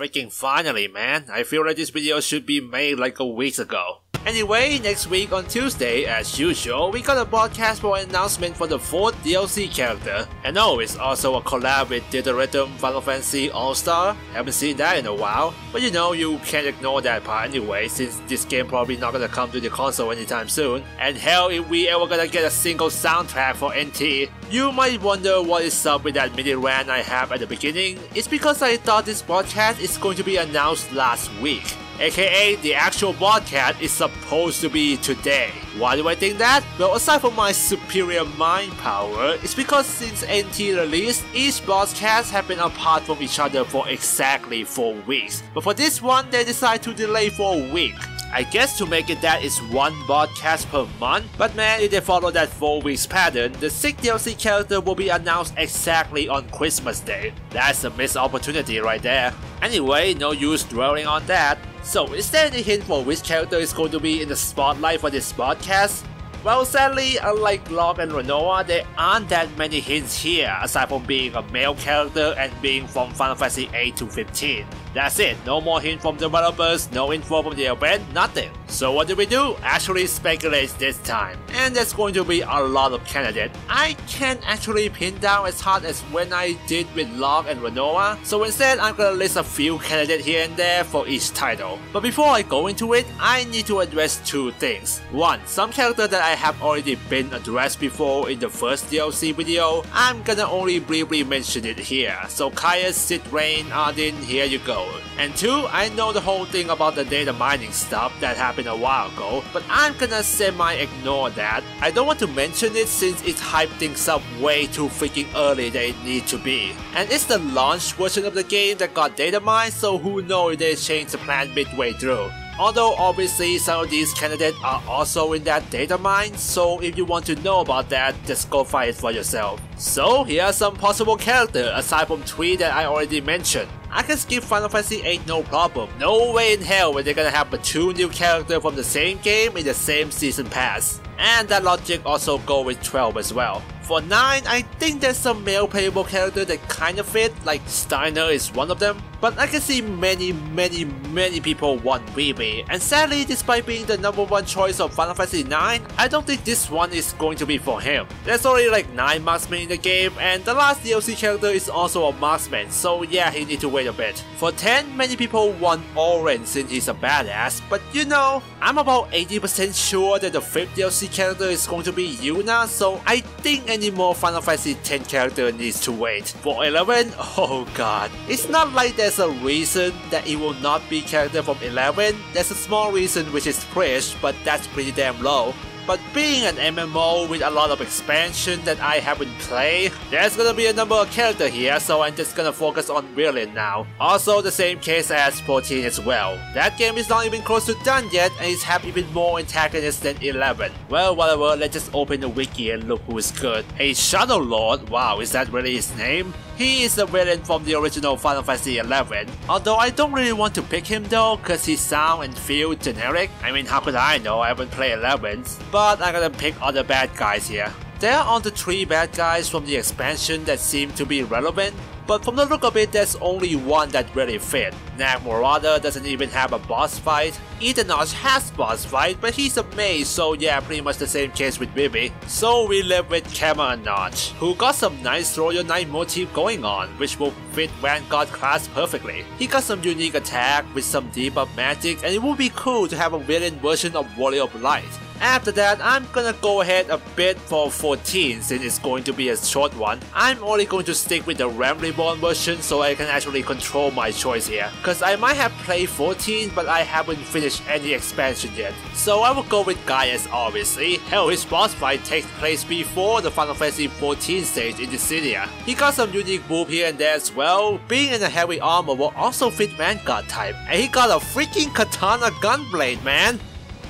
freaking finally, man. I feel like this video should be made like a week ago. Anyway, next week on Tuesday, as usual, we got a broadcast for an announcement for the 4th DLC character. And oh, it's also a collab with Dissidia Final Fantasy All-Star. Haven't seen that in a while. But you know, you can't ignore that part anyway, since this game probably not gonna come to the console anytime soon. And hell, if we ever gonna get a single soundtrack for NT. You might wonder what is up with that mini rant I have at the beginning. It's because I thought this broadcast is going to be announced last week. AKA, the actual broadcast is supposed to be today. Why do I think that? Well, aside from my superior mind power, it's because since NT released, each broadcast have been apart from each other for exactly 4 weeks. But for this one, they decided to delay for a week. I guess to make it that it's one broadcast per month, but man, if they follow that 4 weeks pattern, the 6th DLC character will be announced exactly on Christmas Day. That's a missed opportunity right there. Anyway, no use dwelling on that. So, is there any hint for which character is going to be in the spotlight for this broadcast? Well, sadly, unlike Locke and Renoa, there aren't that many hints here aside from being a male character and being from Final Fantasy 8 to 15. That's it, no more hint from developers, no info from the event, nothing. So what do? Actually speculate this time. And there's going to be a lot of candidates. I can't actually pin down as hard as when I did with Locke and Renoa, so instead I'm gonna list a few candidates here and there for each title. But before I go into it, I need to address 2 things. 1. Some characters that I have already been addressed before in the first DLC video, I'm gonna only briefly mention it here. So Caius, Sid, Rain, Arden, here you go. And 2, I know the whole thing about the data mining stuff that happened a while ago, but I'm gonna semi-ignore that. I don't want to mention it since it hyped things up way too freaking early than it need to be. And it's the launch version of the game that got data mined, so who knows if they changed the plan midway through. Although obviously some of these candidates are also in that data mine, so if you want to know about that, just go find it for yourself. So here are some possible characters aside from 3 that I already mentioned. I can skip Final Fantasy 8 no problem. No way in hell where they're gonna have 2 new characters from the same game in the same season pass. And that logic also go with 12 as well. For 9, I think there's some male playable character that kinda fit, like Steiner is one of them. But I can see many people want Vivi, and sadly, despite being the #1 choice of Final Fantasy 9, I don't think this one is going to be for him. There's already like 9 marksmen in the game, and the last DLC character is also a marksman, so yeah, he need to wait a bit. For 10, many people want Oren since he's a badass, but you know, I'm about 80% sure that the 5th DLC character is going to be Yuna, so I think any more Final Fantasy 10 character needs to wait. For 11, oh god, it's not like there's a reason that it will not be character from 11. There's a small reason which is Prish, but that's pretty damn low. But being an MMO with a lot of expansion that I haven't played, there's gonna be a number of characters here, so I'm just gonna focus on Villain now. Also the same case as 14 as well. That game is not even close to done yet and it's have even more antagonists than 11. Well, whatever, let's just open the wiki and look who is good. A Shadow Lord, wow, is that really his name? He is the villain from the original Final Fantasy 11, although I don't really want to pick him though cause he sound and feel generic. I mean, how could I know, I haven't played 11s, but I'm gonna pick other bad guys here. There are the 3 bad guys from the expansion that seem to be relevant, but from the look of it, there's only one that really fit. Nag Marauder doesn't even have a boss fight. Ethernosh has boss fight, but he's a mage, so yeah, pretty much the same case with Vivi. So we live with Kama and Notch, who got some nice Royal Knight motif going on, which will fit Vanguard class perfectly. He got some unique attack with some debuff magic, and it would be cool to have a villain version of Warrior of Light. After that, I'm gonna go ahead a bit for 14 since it's going to be a short one. I'm only going to stick with the Ram Reborn version so I can actually control my choice here. Cause I might have played 14 but I haven't finished any expansion yet. So I will go with Gaius obviously. Hell, his boss fight takes place before the Final Fantasy 14 stage in Dissidia. He got some unique move here and there as well. Being in a heavy armor will also fit Vanguard type. And he got a freaking Katana Gunblade, man!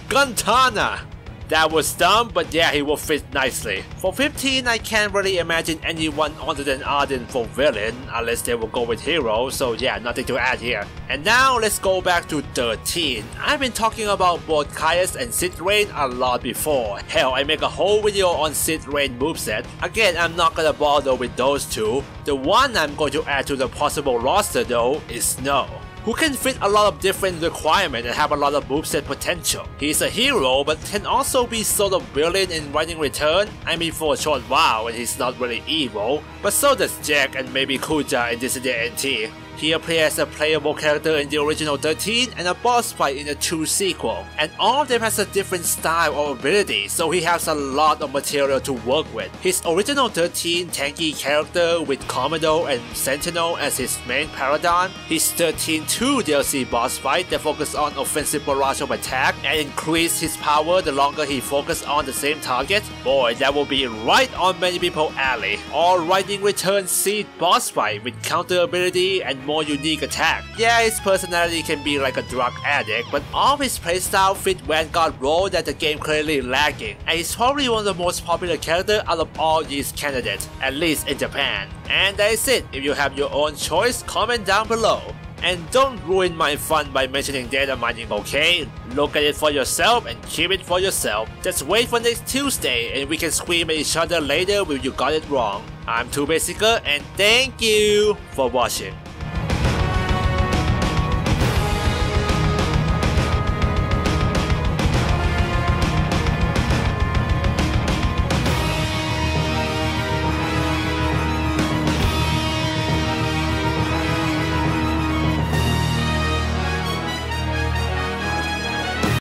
Guntana! That was dumb, but yeah, he will fit nicely. For 15, I can't really imagine anyone other than Arden for villain, unless they will go with hero, so yeah, nothing to add here. And now, let's go back to 13. I've been talking about both Caius and Sid Rain a lot before. Hell, I make a whole video on Sid Rain moveset. Again, I'm not gonna bother with those 2. The one I'm going to add to the possible roster though is Snow, who can fit a lot of different requirements and have a lot of moveset potential. He's a hero but can also be sort of brilliant in Lightning Return, I mean for a short while and he's not really evil, but so does Jack and maybe Kuja in Dissidia NT. He appears as a playable character in the original 13 and a boss fight in the 2 sequel, and all of them has a different style or ability, so he has a lot of material to work with. His original 13 tanky character with Commodore and Sentinel as his main paradigm, his 13-2 DLC boss fight that focused on offensive barrage of attack and increased his power the longer he focused on the same target, boy that will be right on many people's alley. Or Lightning Return Seed boss fight with counter ability and more unique attack. Yeah, his personality can be like a drug addict, but all his playstyle fit Vanguard role that the game clearly lacking, and he's probably one of the most popular characters out of all these candidates, at least in Japan. And that's it. If you have your own choice, comment down below. And don't ruin my fun by mentioning data mining, okay? Look at it for yourself and keep it for yourself. Just wait for next Tuesday and we can scream at each other later when you got it wrong. I'm 2Basicer and thank you for watching.